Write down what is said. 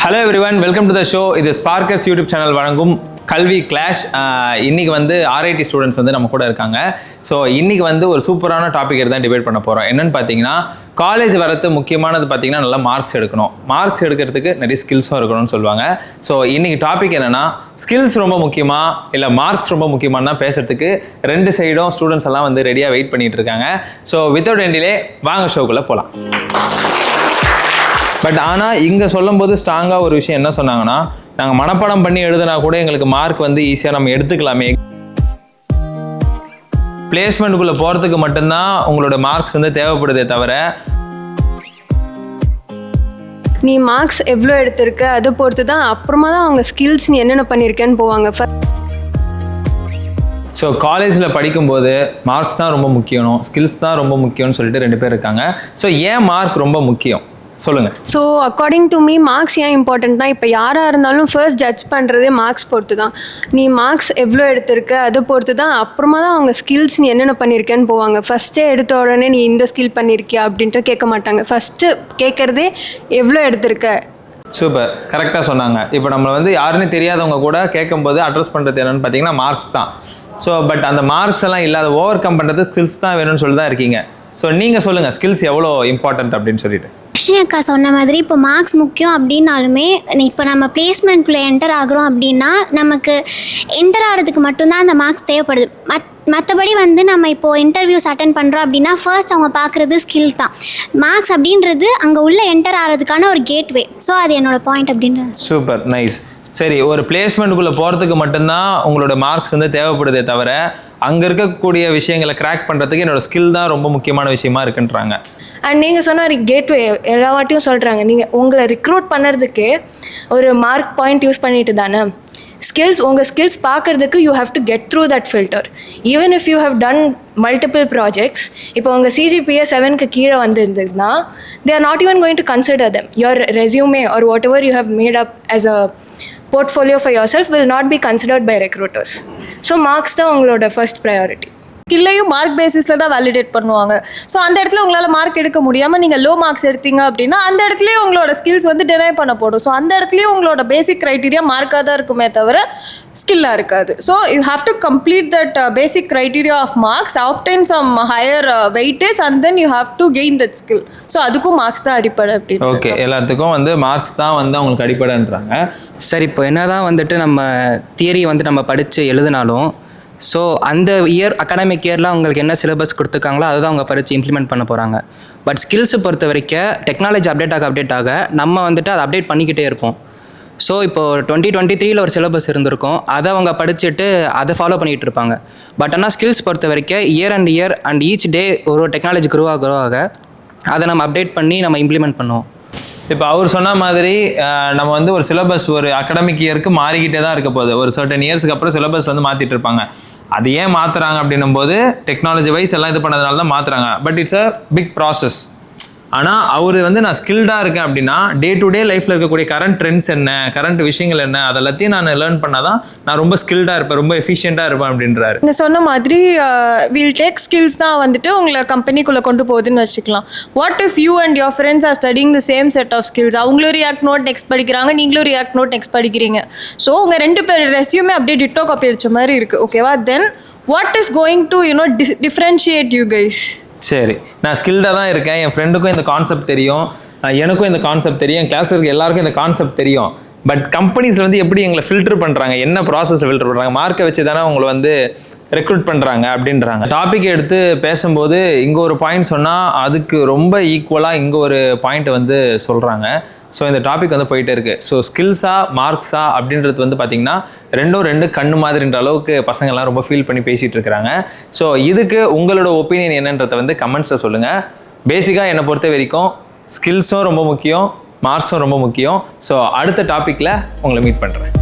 Hello everyone, welcome to the show. இது ஸ்பார்க்கஸ் YouTube channel வழங்கும் கல்வி கிளாஷ். இன்னைக்கு வந்து RIT ஸ்டூடெண்ட்ஸ் வந்து நம்ம கூட இருக்காங்க. ஸோ இன்னைக்கு வந்து ஒரு சூப்பரான டாபிக் எடுத்து தான் டிபேட் பண்ண போகிறோம். என்னன்னு பார்த்தீங்கன்னா, காலேஜ் வரது முக்கியமானது பார்த்தீங்கன்னா நல்லா மார்க்ஸ் எடுக்கணும். மார்க்ஸ் எடுக்கிறதுக்கு நிறைய ஸ்கில்ஸும் இருக்கணும்னு சொல்லுவாங்க. ஸோ இன்னைக்கு டாபிக் என்னன்னா, ஸ்கில்ஸ் ரொம்ப முக்கியமா இல்லை மார்க்ஸ் ரொம்ப முக்கியமானா பேசுறதுக்கு ரெண்டு சைடும் ஸ்டூடெண்ட்ஸ் எல்லாம் வந்து ரெடியாக வெயிட் பண்ணிட்டு இருக்காங்க. ஸோ வித்தவுட் எண்டிலே வாங்க ஷோக்குள்ளே போகலாம். பட் ஆனால் இங்கே சொல்லும்போது ஸ்ட்ராங்காக ஒரு விஷயம் என்ன சொன்னாங்கன்னா, நாங்கள் மனப்பாடம் பண்ணி எழுதுனா கூட எங்களுக்கு மார்க் வந்து ஈஸியாக நம்ம எடுத்துக்கலாமே. பிளேஸ்மெண்ட்டுக்குள்ளே போகிறதுக்கு மட்டும்தான் உங்களோட மார்க்ஸ் வந்து தேவைப்படுதே தவிர, நீ மார்க்ஸ் எவ்வளோ எடுத்திருக்க அதை பொறுத்து தான் அப்புறமா தான் அவங்க ஸ்கில்ஸ் நீ என்னென்ன பண்ணியிருக்கேன்னு போவாங்க. ஸோ காலேஜில் படிக்கும்போது மார்க்ஸ் தான் ரொம்ப முக்கியம், ஸ்கில்ஸ் தான் ரொம்ப முக்கியம்னு சொல்லிட்டு ரெண்டு பேர் இருக்காங்க. ஸோ ஏன் மார்க் ரொம்ப முக்கியம் சொல்லுங்கள். So according to me marks ஏன் இம்பார்ட்டன்ட்னா, இப்போ யாராக இருந்தாலும் ஃபர்ஸ்ட் ஜட்ஜ் பண்ணுறதே மார்க்ஸ் பொறுத்து தான். நீ மார்க்ஸ் எவ்வளோ எடுத்திருக்க அதை பொறுத்து தான் அப்புறமா தான் அவங்க ஸ்கில்ஸ் நீ என்னென்ன பண்ணியிருக்கேன்னு போவாங்க. ஃபஸ்ட்டே எடுத்த உடனே நீ இந்த ஸ்கில் பண்ணியிருக்கியா அப்படின்ட்டு கேட்க மாட்டாங்க. ஃபஸ்ட்டு கேட்குறதே எவ்வளோ எடுத்திருக்க. சூப்பர், கரெக்டாக சொன்னாங்க. இப்போ நம்ம வந்து யாருன்னு தெரியாதவங்க கூட கேட்கும்போது அட்ரஸ் பண்ணுறது என்னென்னு பார்த்தீங்கன்னா மார்க்ஸ் தான். ஸோ பட் அந்த மார்க்ஸ் எல்லாம் இல்லாத ஓவர் கம் பண்ணுறது ஸ்கில்ஸ் தான் வேணும்னு சொல்லி தான் இருக்கீங்க. ஸோ நீங்கள் சொல்லுங்கள், ஸ்கில்ஸ் எவ்வளோ இம்பார்ட்டன்ட் அப்படின்னு சொல்லிட்டு. அக்கா சொன்ன மாதிரி இப்போ மார்க்ஸ் முக்கியம் அப்படின்னாலுமே, இப்போ நம்ம பிளேஸ்மெண்ட்குள்ளே என்டர் ஆகிறோம் அப்படின்னா நமக்கு என்டர் ஆகிறதுக்கு மட்டும்தான் அந்த மார்க்ஸ் தேவைப்படுது. மற்றபடி வந்து நம்ம இப்போது இன்டர்வியூஸ் அட்டன் பண்ணுறோம் அப்படின்னா ஃபர்ஸ்ட் அவங்க பார்க்குறது ஸ்கில்ஸ் தான். மார்க்ஸ் அப்படின்றது அங்கே உள்ள என்டர் ஆகிறதுக்கான ஒரு கேட்வே. ஸோ அது என்னோட பாயிண்ட் அப்படின்றது. Super, nice. சரி, ஒரு பிளேஸ்மெண்ட்டுக்குள்ளே போகிறதுக்கு மட்டும்தான் உங்களோட மார்க்ஸ் வந்து தேவைப்படுதே தவிர, அங்கே இருக்கக்கூடிய விஷயங்களை கிராக் பண்ணுறதுக்கு என்னோட ஸ்கில் தான் ரொம்ப முக்கியமான விஷயமா இருக்குன்றாங்க. அண்ட் நீங்கள் சொன்ன கேட்வே எல்லா வாட்டியும் சொல்கிறாங்க, நீங்கள் உங்களை ரிக்ரூட் பண்ணுறதுக்கே ஒரு மார்க் பாயிண்ட் யூஸ் பண்ணிட்டு தானே. ஸ்கில்ஸ், உங்கள் ஸ்கில்ஸ் பார்க்குறதுக்கு you have to get through that filter. Even if you have done multiple projects, இப்போ உங்கள் CGPA 7க்கு கீழே வந்துருந்ததுன்னா, they are not even going to consider them. Your resume or whatever you have made up as a portfolio for yourself will not be considered by recruiters. So marks தான் உங்களோட first priority. ஸ்கில்லையும் mark பேசிஸில் தான் validate பண்ணுவாங்க. So அந்த இடத்துல உங்களால் mark எடுக்க முடியாமல் நீங்கள் லோ மார்க்ஸ் எடுத்தீங்க அப்படின்னா அந்த இடத்துலேயே உங்களோட ஸ்கில்ஸ் வந்து டினை பண்ணப்படும். ஸோ அந்த இடத்துலையும் உங்களோட பேசிக் க்ரைட்டீரியா மார்க்காக தான் இருக்குமே தவிர ஸ்கில்லாக இருக்காது. So you have to complete that basic criteria of marks, obtain some higher weightage and then you have to gain that skill. So அதுக்கும் மார்க்ஸ் தான் அடிப்படை. அப்படி ஓகே, எல்லாத்துக்கும் வந்து மார்க்ஸ் தான் வந்து அவங்களுக்கு அடிப்படைன்றாங்க. சரி, இப்போ என்ன தான் வந்துட்டு நம்ம தியரி வந்து நம்ம படித்து எழுதினாலும், ஸோ அந்த அகாடமிக் இயரில் அவங்களுக்கு என்ன சிலபஸ் கொடுத்துருக்காங்களோ அதை தான் அவங்க படித்து இம்ப்ளிமெண்ட் பண்ண போகிறாங்க. பட் ஸ்கில்ஸை பொறுத்த வரைக்கும் டெக்னாலஜி அப்டேட் ஆக நம்ம வந்துட்டு அதை அப்டேட் பண்ணிக்கிட்டே இருப்போம். ஸோ இப்போது 2023 ஒரு சிலபஸ் இருந்திருக்கும், அதை அவங்க படிச்சுட்டு அதை ஃபாலோ பண்ணிகிட்டு இருப்பாங்க. பட் ஆனால் ஸ்கில்ஸ் பொறுத்த வரைக்கும் இயர் அண்ட் ஈச் டே ஒரு டெக்னாலஜி க்ரோ ஆக அதை நம்ம அப்டேட் பண்ணி நம்ம இம்ப்ளிமெண்ட் பண்ணுவோம். இப்போ அவர் சொன்ன மாதிரி நம்ம வந்து ஒரு சிலபஸ் ஒரு அகாடமிக் இயருக்கு மாறிக்கிட்டே தான் இருக்க போகுது. ஒரு சர்டன் இயர்ஸ்க்கு அப்புறம் சிலபஸ் வந்து மாற்றிட்டு இருப்பாங்க. அது ஏன் மாற்றுறாங்க அப்படின்னும் போது டெக்னாலஜி வைஸ் எல்லாம் இது பண்ணதுனால தான் மாற்றுறாங்க. But it's a big process. ஆனால் அவர் வந்து நான் ஸ்கில்டாக இருக்கேன் அப்படின்னா டே டு டே லைஃப்பில் இருக்கக்கூடிய கரண்ட் ட்ரெண்ட்ஸ் என்ன, கரண்ட் விஷயங்கள் என்ன, அதெல்லாத்தையும் நான் லேர்ன் பண்ணால் தான் நான் ரொம்ப ஸ்கில்டாக இருப்பேன், ரொம்ப எஃபிஷியண்ட்டாக இருப்பேன் அப்படின்றாரு. நீங்கள் சொன்ன மாதிரி வில் டேக் ஸ்கில்ஸ் தான் வந்துட்டு உங்களை கம்பெனிக்குள்ளே கொண்டு போகுதுன்னு வச்சுக்கலாம். What if you and your friends are studying the same set of skills? அவங்களும் ரியாக்ட் நோட் நெக்ஸ்ட் படிக்கிறாங்க, நீங்களும் ரியாக்ட் நோட் நெக்ஸ்ட் படிக்கிறீங்க. ஸோ உங்கள் ரெண்டு பேர் ரெஸ்யூமே அப்படியே டிட்டோ காப்பி அடிச்ச மாதிரி இருக்குது. ஓகேவா? Then what is going to differentiate you guys? சரி, நான் ஸ்கில்டாக தான் இருக்கேன், என் ஃப்ரெண்டுக்கும் இந்த கான்செப்ட் தெரியும், எனக்கும் இந்த கான்செப்ட் தெரியும், என் கிளாஸில் இருக்க எல்லாருக்கும் இந்த கான்செப்ட் தெரியும். பட் கம்பெனிஸில் வந்து எப்படி எங்களை ஃபில்டர் பண்ணுறாங்க, என்ன ப்ராசஸில் ஃபில்டர் பண்ணுறாங்க, மார்க்கை வச்சு தானே உங்களை வந்து ரெக்ரூட் பண்ணுறாங்க அப்படின்றாங்க. டாபிக் எடுத்து பேசும்போது இங்கே ஒரு பாயிண்ட் சொன்னால் அதுக்கு ரொம்ப ஈக்குவலாக இங்கே ஒரு பாயிண்ட் வந்து சொல்கிறாங்க. ஸோ இந்த டாபிக் வந்து போயிட்டே இருக்குது. ஸோ ஸ்கில்ஸா மார்க்ஸா அப்படின்றது வந்து பார்த்திங்கன்னா ரெண்டு கண்ணு மாதிரின்ற அளவுக்கு பசங்கள்லாம் ரொம்ப ஃபீல் பண்ணி பேசிகிட்டு இருக்கிறாங்க. ஸோ இதுக்கு உங்களோட ஒப்பீனியன் என்னன்றதை வந்து கமெண்ட்ஸில் சொல்லுங்கள். பேசிக்காக என்னை பொறுத்த வரைக்கும் ஸ்கில்ஸும் ரொம்ப முக்கியம், மார்க்ஸும் ரொம்ப முக்கியம். ஸோ அடுத்த டாப்பிக்கில் உங்களை மீட் பண்ணுறேன்.